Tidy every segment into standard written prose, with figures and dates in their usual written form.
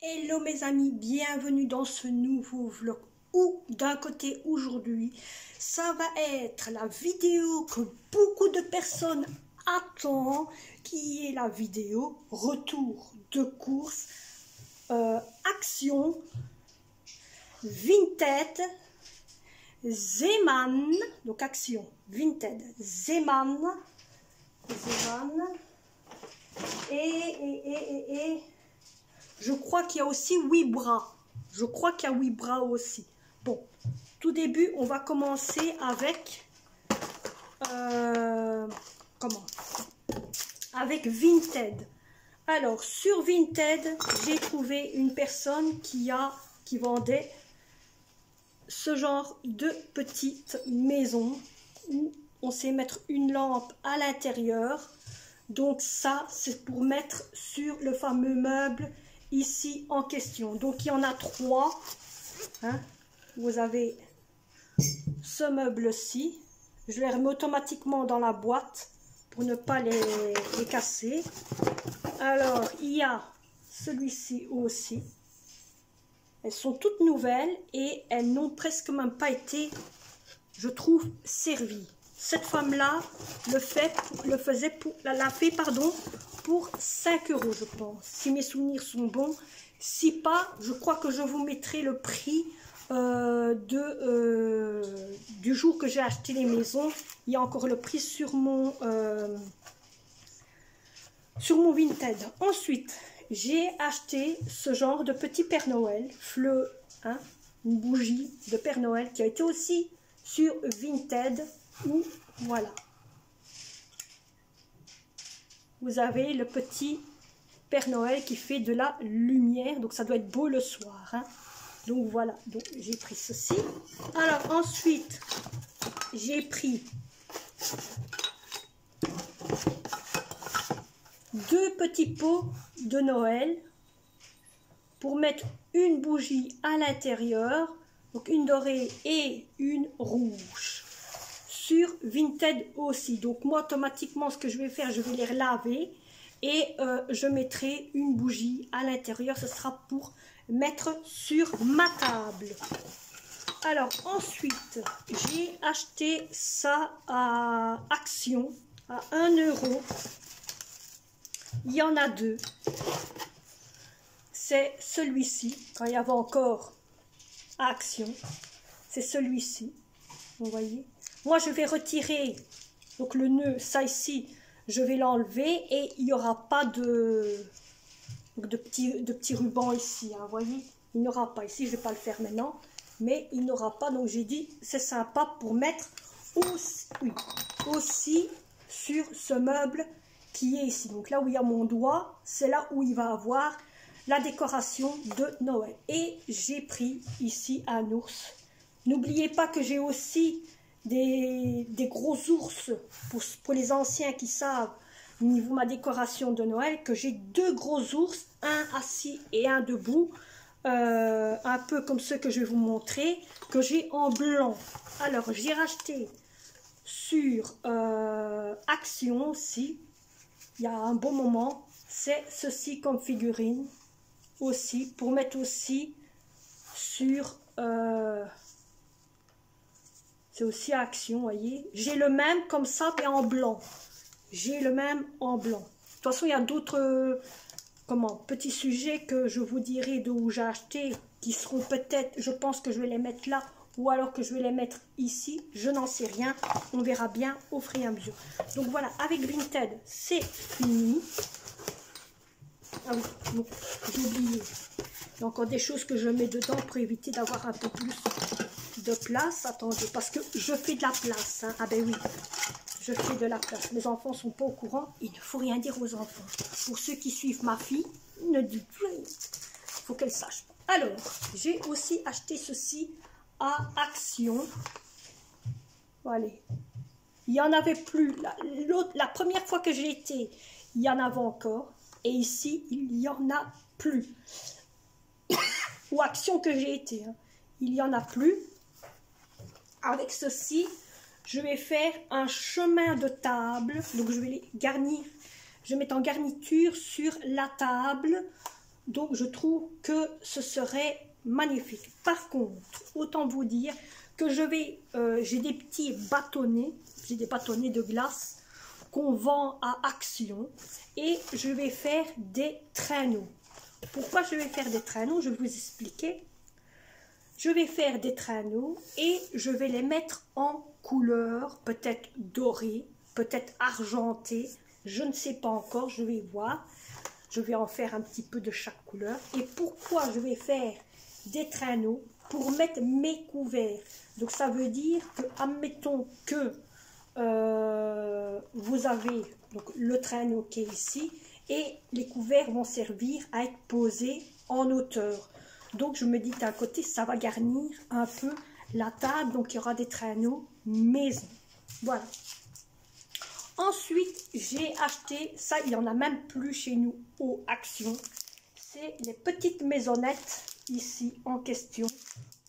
Hello mes amis, bienvenue dans ce nouveau vlog où d'un côté aujourd'hui ça va être la vidéo que beaucoup de personnes attendent, qui est la vidéo retour de course Action Vinted Zeeman, donc Action Vinted Zeeman et je crois qu'il y a aussi Wibra. Je crois qu'il y a Wibra aussi. Bon, tout début, on va commencer avec avec Vinted. Alors, sur Vinted, j'ai trouvé une personne qui vendait ce genre de petite maison où on sait mettre une lampe à l'intérieur. Donc ça, c'est pour mettre sur le fameux meuble ici en question. Donc il y en a trois. Hein. Vous avez ce meuble-ci. Je les remets automatiquement dans la boîte pour ne pas les casser. Alors il y a celui-ci aussi. Elles sont toutes nouvelles et elles n'ont presque même pas été, je trouve, servies. Cette femme-là l'a fait pour 5 €, je pense. Si mes souvenirs sont bons. Si pas, je crois que je vous mettrai le prix du jour que j'ai acheté les maisons. Il y a encore le prix sur mon Vinted. Ensuite, j'ai acheté ce genre de petit Père Noël, hein, une bougie de Père Noël qui a été aussi sur Vinted. Où, voilà, vous avez le petit Père Noël qui fait de la lumière, donc ça doit être beau le soir, hein. Donc voilà, donc j'ai pris ceci. Alors ensuite j'ai pris 2 petits pots de Noël pour mettre une bougie à l'intérieur, donc une dorée et une rouge. Sur Vinted aussi. Donc moi automatiquement ce que je vais faire, je vais les laver et je mettrai une bougie à l'intérieur. Ce sera pour mettre sur ma table. Alors ensuite j'ai acheté ça à Action à 1 €. Il y en a 2. C'est celui-ci, quand il y avait encore à Action, c'est celui-ci, vous voyez. Moi, je vais retirer donc le nœud, ça ici, je vais l'enlever et il n'y aura pas de petits rubans ici, hein, vous voyez. Il n'y aura pas ici, je ne vais pas le faire maintenant, mais il n'y aura pas. Donc, j'ai dit, c'est sympa pour mettre aussi sur ce meuble qui est ici. Donc, là où il y a mon doigt, c'est là où il va avoir la décoration de Noël. Et j'ai pris ici un ours. N'oubliez pas que j'ai aussi des gros ours pour les anciens qui savent au niveau de ma décoration de Noël, que j'ai 2 gros ours, un assis et un debout, un peu comme ceux que je vais vous montrer, que j'ai en blanc. Alors j'ai racheté sur Action aussi, il y a un bon moment, c'est ceci comme figurine aussi, pour mettre aussi sur c'est aussi Action, voyez. J'ai le même comme ça, mais en blanc. J'ai le même en blanc. De toute façon, il y a d'autres petits sujets que je vous dirai d'où j'ai acheté, qui seront peut-être, je pense que je vais les mettre là, ou alors que je vais les mettre ici. Je n'en sais rien. On verra bien au fur et à mesure. Donc voilà, avec Vinted, c'est fini. Ah oui, j'ai oublié. Il y a encore des choses que je mets dedans pour éviter d'avoir un peu plus de place. Attendez, parce que je fais de la place, hein. Ah ben oui, je fais de la place. Mes enfants sont pas au courant. Il ne faut rien dire aux enfants. Pour ceux qui suivent ma fille, ne dites rien. Il faut qu'elle sache. Alors, j'ai aussi acheté ceci à Action. Voilà. Il n'y en avait plus. La première fois que j'ai été, il y en avait encore. Et ici, il n'y en a plus. Ou Action que j'ai été, hein. Il n'y en a plus. Avec ceci, je vais faire un chemin de table. Donc, je vais les garnir. Je vais mettre en garniture sur la table Donc je trouve que ce serait magnifique. Par contre, autant vous dire que j'ai des petits bâtonnets, j'ai des bâtonnets de glace qu'on vend à Action et je vais faire des traîneaux. Pourquoi je vais faire des traîneaux? Je vais vous expliquer. Je vais faire des traîneaux et je vais les mettre en couleur, peut-être dorée, peut-être argentée, je ne sais pas encore, je vais voir. Je vais en faire un petit peu de chaque couleur. Et pourquoi je vais faire des traîneaux? Pour mettre mes couverts. Donc ça veut dire que, admettons que vous avez donc, le traîneau qui est ici et les couverts vont servir à être posés en hauteur. Donc je me dis d'un côté ça va garnir un peu la table, donc il y aura des traîneaux maison. Voilà. Ensuite j'ai acheté, ça il n'y en a même plus chez nous au Action, c'est les petites maisonnettes ici en question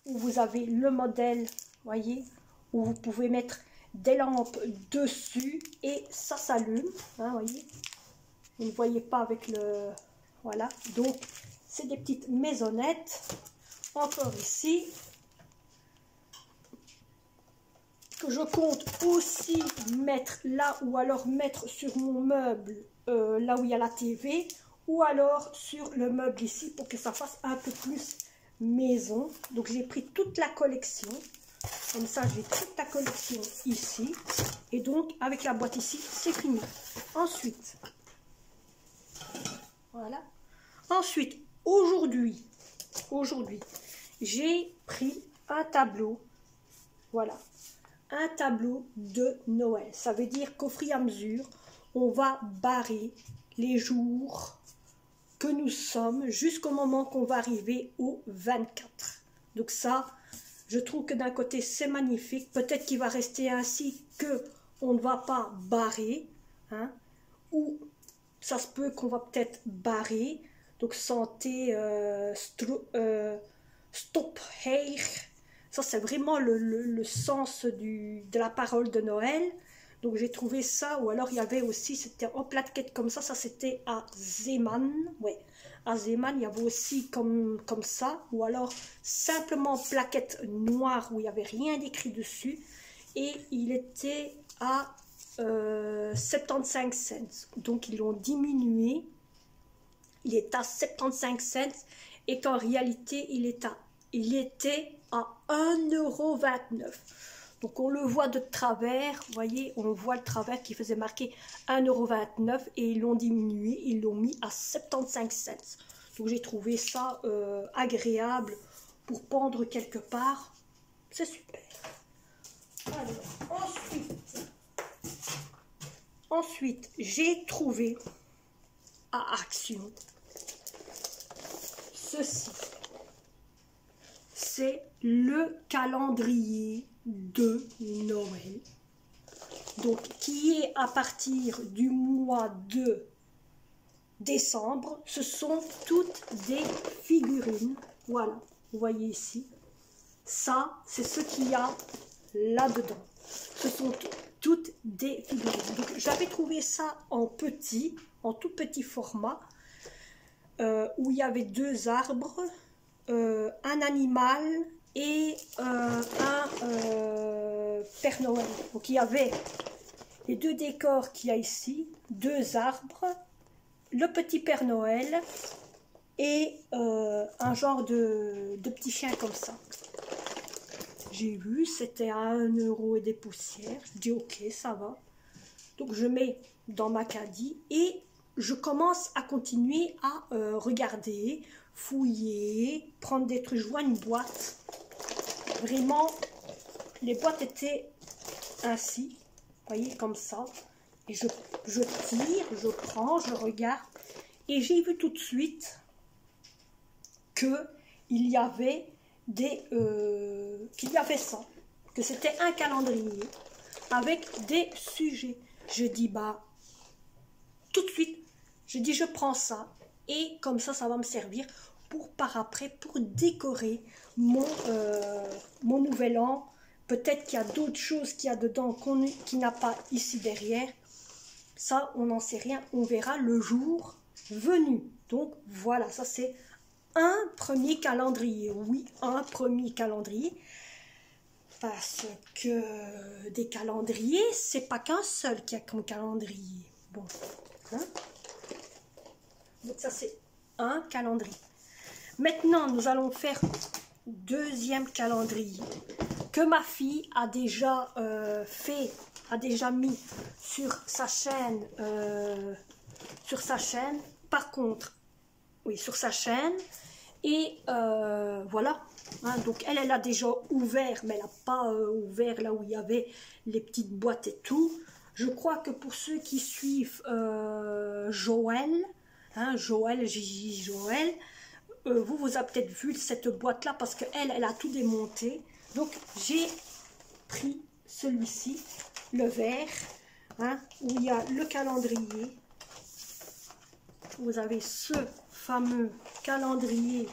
où vous avez le modèle, voyez, où vous pouvez mettre des lampes dessus et ça s'allume, hein, voyez, vous ne voyez pas avec le, voilà, donc c'est des petites maisonnettes. Encore ici que je compte aussi mettre là, ou alors mettre sur mon meuble là où il y a la TV, ou alors sur le meuble ici pour que ça fasse un peu plus maison. Donc j'ai pris toute la collection, comme ça j'ai toute la collection ici, et donc avec la boîte ici c'est fini. Ensuite, voilà, ensuite aujourd'hui j'ai pris un tableau, voilà, un tableau de Noël. Ça veut dire qu'au fur et à mesure on va barrer les jours que nous sommes jusqu'au moment qu'on va arriver au 24. Donc ça, je trouve que d'un côté c'est magnifique. Peut-être qu'il va rester ainsi, que on ne va pas barrer, hein, ou ça se peut qu'on va peut-être barrer. Donc santé, stop hair. Ça c'est vraiment le sens de la parole de Noël. Donc j'ai trouvé ça, ou alors il y avait aussi, c'était en plaquette comme ça c'était à Zeeman, ouais, à Zeeman il y avait aussi comme ça, ou alors simplement plaquette noire où il n'y avait rien d'écrit dessus, et il était à 75 cents, donc ils l'ont diminué, il est à 75 cents, et qu'en réalité il était à 1,29 €. Donc on le voit de travers, vous voyez, on voit le travers qui faisait marquer 1,29 € et ils l'ont diminué, ils l'ont mis à 75 cents. Donc j'ai trouvé ça agréable pour pendre quelque part, c'est super. Alors, ensuite j'ai trouvé à Action ceci. C'est le calendrier de Noël, donc qui est à partir du mois de décembre. Ce sont toutes des figurines, voilà, vous voyez ici, ça c'est ce qu'il y a là-dedans, ce sont toutes des figurines. Donc j'avais trouvé ça en tout petit format, où il y avait 2 arbres, un animal et un Père Noël. Donc il y avait les 2 décors qu'il y a ici, 2 arbres, le petit Père Noël et un genre de petit chien comme ça. J'ai vu, c'était à 1 € et des poussières. Je dis ok, ça va. Donc je mets dans ma caddie et je commence à continuer à regarder, fouiller, prendre des trucs. Je vois une boîte. Vraiment, les boîtes étaient ainsi, vous voyez, comme ça. Et je tire, je prends, je regarde. Et j'ai vu tout de suite qu'il y avait ça, que c'était un calendrier avec des sujets. Je dis, bah, tout de suite, je dis, je prends ça. Et comme ça va me servir pour par après, pour décorer mon nouvel an. Peut-être qu'il y a d'autres choses qu'il y a dedans qui n'a pas ici derrière. Ça, on n'en sait rien. On verra le jour venu. Donc voilà, ça c'est un premier calendrier. Oui, un premier calendrier. Parce que des calendriers, c'est pas qu'un seul qui a comme calendrier. Bon, hein? Donc ça c'est un calendrier. Maintenant, nous allons faire deuxième calendrier que ma fille a déjà mis sur sa chaîne. Par contre, oui, sur sa chaîne. Et voilà. Hein, donc elle a déjà ouvert, mais elle n'a pas ouvert là où il y avait les petites boîtes et tout. Je crois que pour ceux qui suivent Joël, hein, Gigi Joël, vous avez peut-être vu cette boîte là parce qu'elle a tout démonté. Donc j'ai pris celui-ci, le vert, hein, où il y a le calendrier. Vous avez ce fameux calendrier.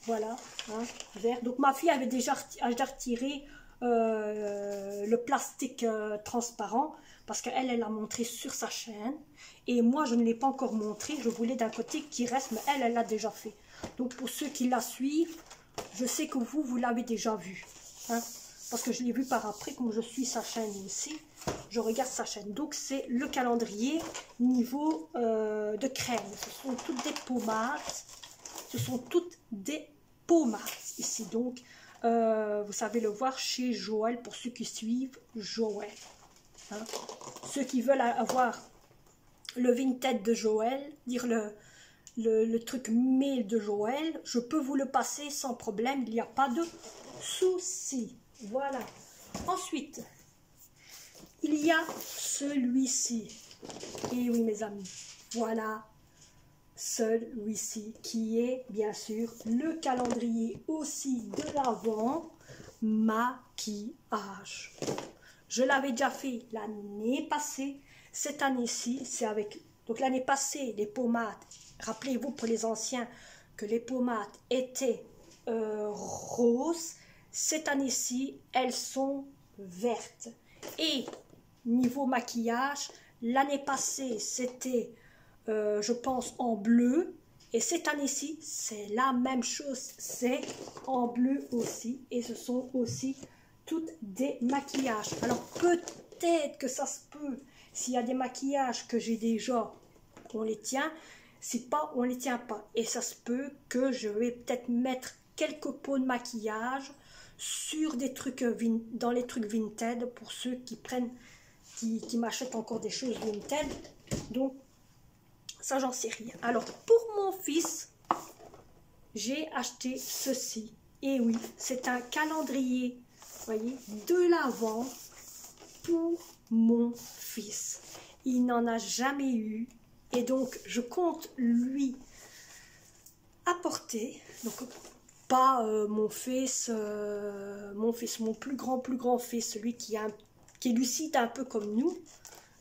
Voilà, hein, vert. Donc ma fille avait déjà retiré le plastique transparent parce qu'elle, elle a montré sur sa chaîne. Et moi, je ne l'ai pas encore montré. Je voulais d'un côté qu'il reste, mais elle l'a déjà fait. Donc pour ceux qui la suivent, je sais que vous l'avez déjà vu. Hein, parce que je l'ai vu par après, comme je suis sa chaîne aussi. Je regarde sa chaîne. Donc c'est le calendrier niveau de crème. Ce sont toutes des pommades. Ce sont toutes des pommades ici. Donc vous savez le voir chez Joël pour ceux qui suivent Joël. Hein. Ceux qui veulent avoir le vintage de Joël, dire le truc mail de Joël, je peux vous le passer sans problème. Il n'y a pas de souci. Voilà. Ensuite, il y a celui-ci. Et oui, mes amis, voilà celui-ci qui est bien sûr le calendrier aussi de l'Avent maquillage. Je l'avais déjà fait l'année passée. Cette année-ci, c'est avec... Donc l'année passée, les pommades, rappelez-vous pour les anciens que les pommades étaient roses. Cette année-ci, elles sont vertes. Et niveau maquillage, l'année passée, c'était, je pense, en bleu. Et cette année-ci, c'est la même chose. C'est en bleu aussi. Et ce sont aussi toutes des maquillages. Alors, peut-être que ça se peut, s'il y a des maquillages que j'ai déjà, on les tient. Si pas, on les tient pas. Et ça se peut que je vais peut-être mettre quelques pots de maquillage sur des trucs dans les trucs vintage pour ceux qui prennent, qui m'achètent encore des choses vintage. Donc ça, j'en sais rien. Alors pour mon fils, j'ai acheté ceci. Et oui, c'est un calendrier, voyez, de l'Avent pour mon fils. Il n'en a jamais eu. Et donc je compte lui apporter, donc pas mon fils, mon plus grand fils, celui qui est lucide un peu comme nous,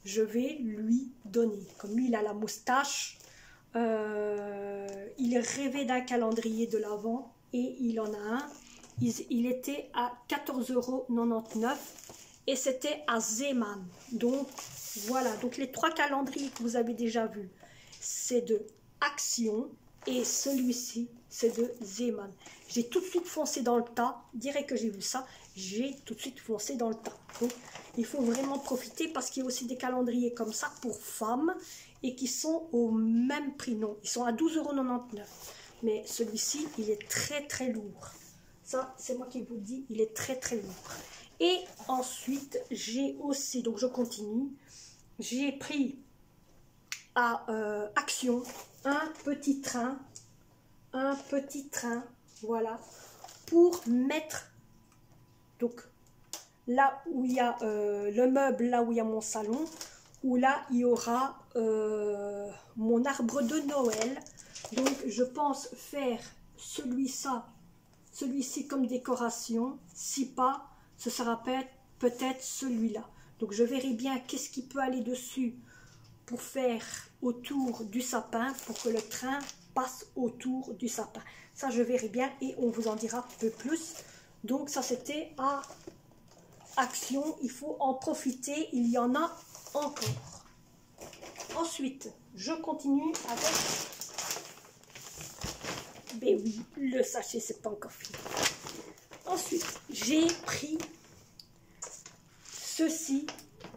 je vais lui donner. Comme lui, il a la moustache, il rêvait d'un calendrier de l'Avent et il en a un. Il était à 14,99 € et c'était à Zeeman. Donc voilà, donc les trois calendriers que vous avez déjà vus, c'est de Action. Et celui-ci, c'est de Zeeman. J'ai tout de suite foncé dans le tas. Direct que j'ai vu ça, j'ai tout de suite foncé dans le tas. Donc, il faut vraiment profiter parce qu'il y a aussi des calendriers comme ça pour femmes et qui sont au même prix. Non, ils sont à 12,99 €. Mais celui-ci, il est très très lourd. Ça, c'est moi qui vous le dis, il est très très lourd. Et ensuite, j'ai aussi, donc je continue, j'ai pris à Action un petit train, voilà, pour mettre, donc là où il y a le meuble, là où il y a mon salon, où là il y aura mon arbre de Noël. Donc je pense faire celui-ci comme décoration. Si pas, ce sera peut-être celui-là. Donc je verrai bien qu'est-ce qui peut aller dessus pour faire autour du sapin, pour que le train passe autour du sapin. Ça, je verrai bien et on vous en dira un peu plus. Donc, ça, c'était à Action. Il faut en profiter. Il y en a encore. Ensuite, je continue avec Mais oui, le sachet, c'est pas encore fini. Ensuite, j'ai pris ceci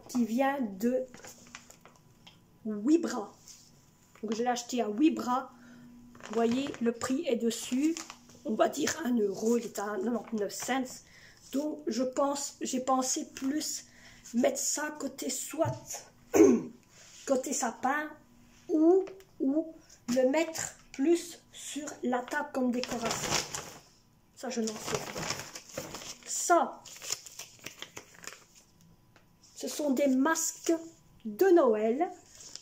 qui vient de Wibra. Donc, je l'ai acheté à Wibra. Vous voyez, le prix est dessus. On va dire 1 €. Il est à 99 cents. Donc, j'ai pensé plus mettre ça côté soit côté sapin ou le mettre plus sur la table comme décoration. Ça, je n'en sais pas. Ça, ce sont des masques de Noël.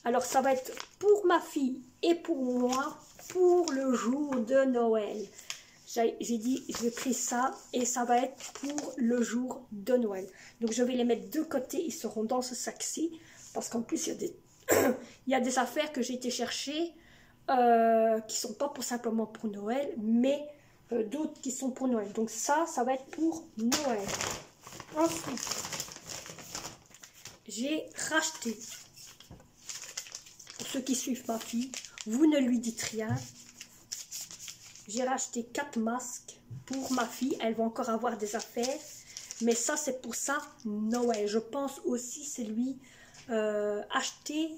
Alors, ça va être pour ma fille et pour moi pour le jour de Noël. J'ai dit, j'ai pris ça et ça va être pour le jour de Noël. Donc, je vais les mettre de côté. Ils seront dans ce sac-ci. Parce qu'en plus, il y a des affaires que j'ai été chercher qui ne sont pas simplement pour Noël, mais d'autres qui sont pour Noël. Donc, ça va être pour Noël. Ensuite, j'ai racheté, pour ceux qui suivent ma fille, vous ne lui dites rien. J'ai racheté 4 masques pour ma fille. Elle va encore avoir des affaires. Mais ça, c'est pour ça Noël. Je pense aussi c'est lui acheter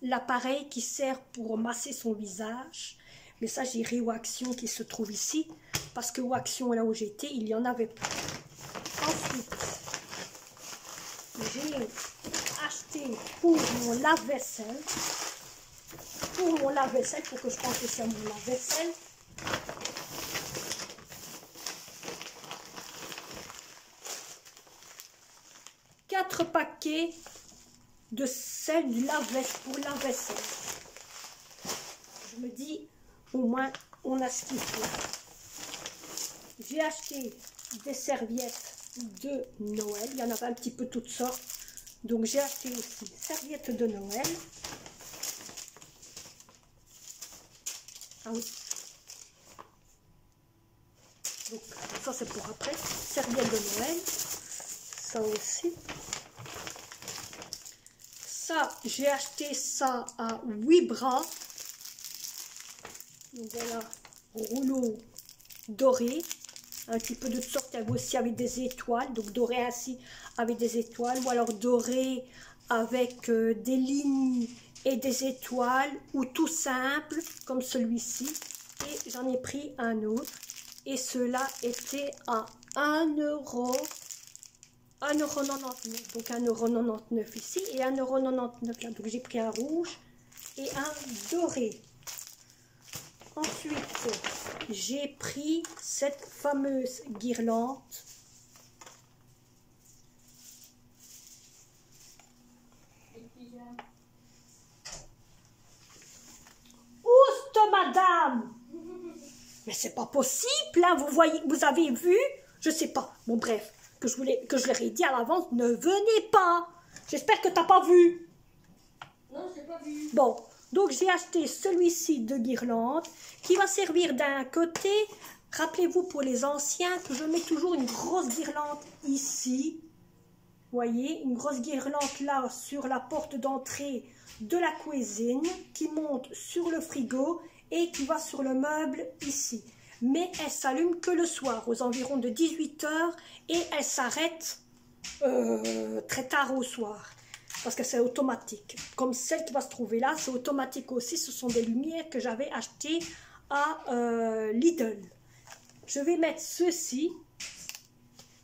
l'appareil qui sert pour masser son visage. Mais ça, j'irai au Action qui se trouve ici. Parce que au Action, là où j'étais, il y en avait pas. Ensuite, j'ai acheté pour mon lave-vaisselle. Pour mon lave-vaisselle, pour que je pense aussi à mon lave-vaisselle. Quatre paquets de sel du lave-vaisselle pour lave-vaisselle. Je me dis, au moins, on a ce qu'il faut. J'ai acheté des serviettes de Noël. Il y en avait un petit peu toutes sortes. Donc, j'ai acheté aussi serviettes de Noël. Ah oui. Donc, ça, c'est pour après. Serviettes de Noël. Ça aussi. Ça, j'ai acheté ça à Wibra. Donc voilà, rouleau doré. Un petit peu de sorte, aussi avec des étoiles. Donc doré ainsi avec des étoiles. Ou alors doré avec des lignes et des étoiles. Ou tout simple, comme celui-ci. Et j'en ai pris un autre. Et cela était à 1 €. 1,99 €. Donc 1,99 € ici et 1,99 € là. Donc j'ai pris un rouge et un doré. Ensuite, j'ai pris cette fameuse guirlande. Ouste, madame! Mais c'est pas possible, hein, vous voyez, vous avez vu? Je sais pas. Bon, bref, que je leur ai dit à l'avance, ne venez pas. J'espère que t'as pas vu. Non, je n'ai pas vu. Bon, donc j'ai acheté celui-ci de guirlande qui va servir d'un côté. Rappelez-vous pour les anciens que je mets toujours une grosse guirlande ici. Vous voyez, une grosse guirlande là sur la porte d'entrée de la cuisine qui monte sur le frigo et qui va sur le meuble ici. Mais elle s'allume que le soir, aux environs de 18 h, et elle s'arrête très tard au soir, parce que c'est automatique. Comme celle qui va se trouver là, c'est automatique aussi. Ce sont des lumières que j'avais achetées à Lidl. Je vais mettre ceux-ci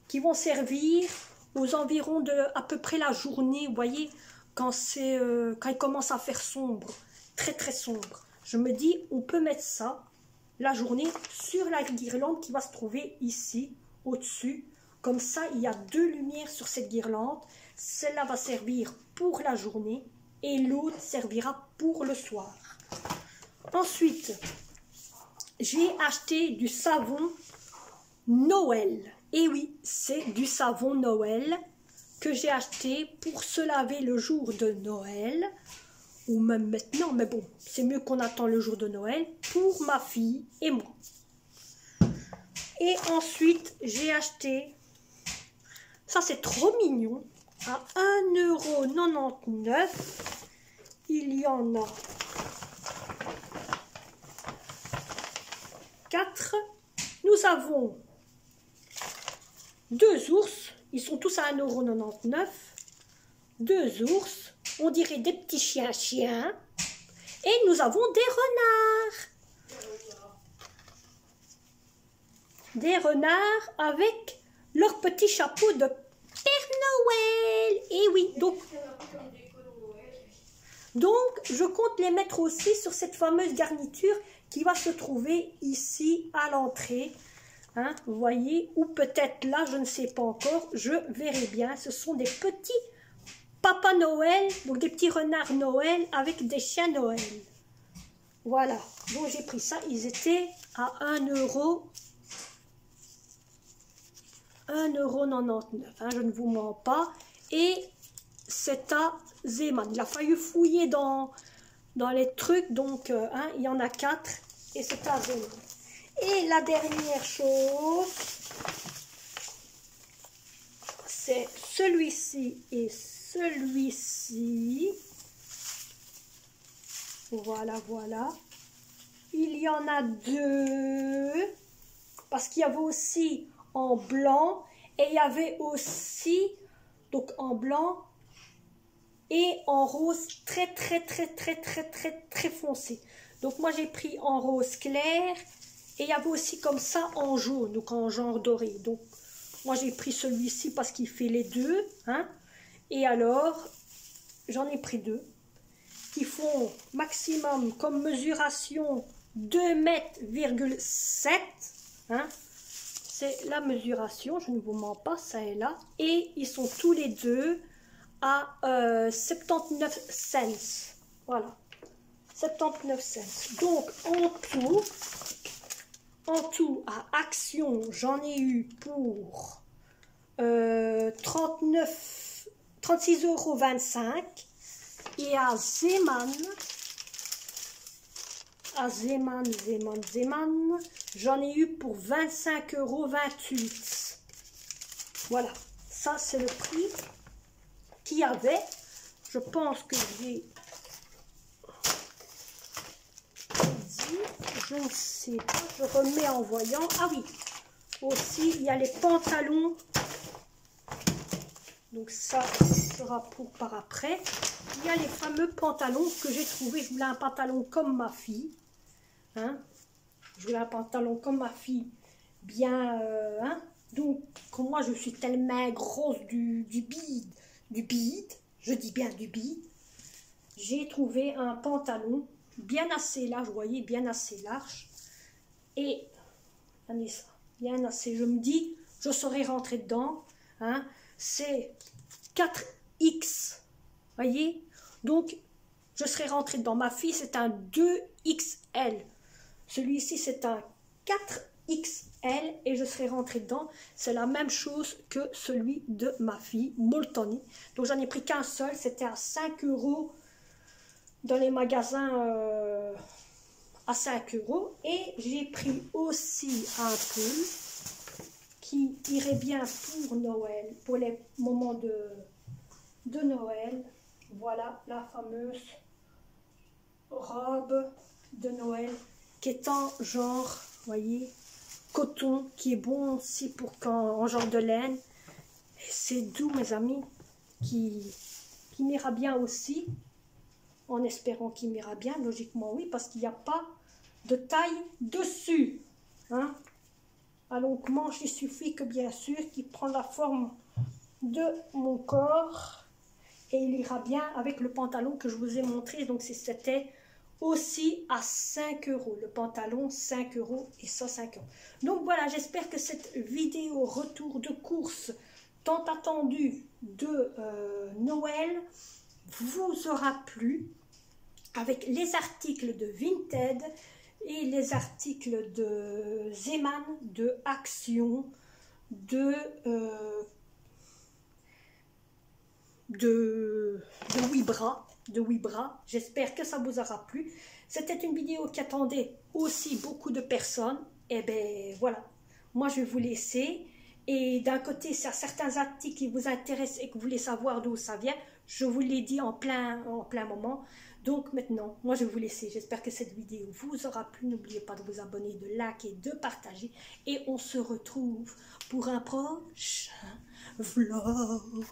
qui vont servir aux environs de à peu près la journée, vous voyez, quand il commence à faire sombre, très très sombre. Je me dis, on peut mettre ça la journée sur la guirlande qui va se trouver ici, au-dessus. Comme ça, il y a 2 lumières sur cette guirlande. Celle-là va servir pour la journée et l'autre servira pour le soir. Ensuite, j'ai acheté du savon Noël. Et oui, c'est du savon Noël que j'ai acheté pour se laver le jour de Noël. Ou même maintenant, mais bon, c'est mieux qu'on attend le jour de Noël pour ma fille et moi. Et ensuite, j'ai acheté, ça c'est trop mignon, à 1,99 €. Il y en a 4. Nous avons 2 ours. Ils sont tous à 1,99 €. 2 ours. On dirait des petits chiens. Et nous avons des renards. Des renards avec leur petit chapeau de Père Noël. Et oui, donc je compte les mettre aussi sur cette fameuse garniture qui va se trouver ici à l'entrée. Hein, vous voyez, ou peut-être là, je ne sais pas encore, je verrai bien. Ce sont des petits Papa Noël, donc des petits renards Noël avec des chiens Noël. Voilà, donc j'ai pris ça, ils étaient à 1,99 €, hein, je ne vous mens pas. Et c'est à Zeeman. Il a fallu fouiller dans les trucs, donc hein, il y en a 4 et c'est à Zeeman. Et la dernière chose, c'est celui-ci et celui-ci. Voilà, voilà. Il y en a 2. Parce qu'il y avait aussi en blanc. Et il y avait aussi, donc en blanc et en rose très foncé. Donc moi j'ai pris en rose clair. Et il y avait aussi comme ça en jaune, donc en genre doré. Donc moi j'ai pris celui-ci parce qu'il fait les deux. Hein. Et alors, j'en ai pris 2. Qui font maximum comme mesuration 2,7 m. Hein. C'est la mesuration, je ne vous mens pas, ça est là. Et ils sont tous les deux à 79 cents. Voilà, 79 cents. Donc en tout à Action, j'en ai eu pour 36,25 €. Et à Zeeman, j'en ai eu pour 25,28 €. Voilà, ça c'est le prix qu'il y avait. Je pense que j'ai dit, je ne sais pas, je remets en voyant. Ah oui, aussi il y a les pantalons. Donc ça sera pour par après. Il y a les fameux pantalons que j'ai trouvé. Je voulais un pantalon comme ma fille. Hein? Je voulais un pantalon comme ma fille. Bien. Hein? Donc, comme moi je suis tellement grosse du bide. Je dis bien du bide. J'ai trouvé un pantalon bien assez large. Vous voyez, bien assez large. Et, regardez ça. Bien assez. Je me dis, je saurais rentrer dedans. Hein? C'est 4X. Voyez, donc je serai rentrée dedans. Ma fille c'est un 2XL, celui-ci c'est un 4XL et je serai rentrée dedans. C'est la même chose que celui de ma fille Moltoni. Donc j'en ai pris qu'un seul, c'était à 5 € dans les magasins à 5 €. Et j'ai pris aussi un pull qui irait bien pour Noël, pour les moments de Noël. Voilà la fameuse robe de Noël qui est en genre, voyez, coton, qui est bon aussi pour quand en genre de laine. C'est doux mes amis, qui m'ira bien aussi, en espérant qu'il m'ira bien, logiquement oui, parce qu'il n'y a pas de taille dessus. Hein? À longue manche, il suffit que bien sûr qu'il prend la forme de mon corps. Et il ira bien avec le pantalon que je vous ai montré. Donc c'était aussi à 5 €. Le pantalon 5 € et ça 5 €. Donc voilà, j'espère que cette vidéo retour de course tant attendue de Noël vous aura plu. Avec les articles de Vinted et les articles de Zeeman, de Action, de Wibra. J'espère que ça vous aura plu. C'était une vidéo qui attendait aussi beaucoup de personnes. Et ben voilà, moi je vais vous laisser. Et d'un côté, s'il y a certains articles qui vous intéressent et que vous voulez savoir d'où ça vient, je vous l'ai dit en plein moment. Donc maintenant, moi je vais vous laisser. J'espère que cette vidéo vous aura plu. N'oubliez pas de vous abonner, de liker, de partager. Et on se retrouve pour un prochain vlog.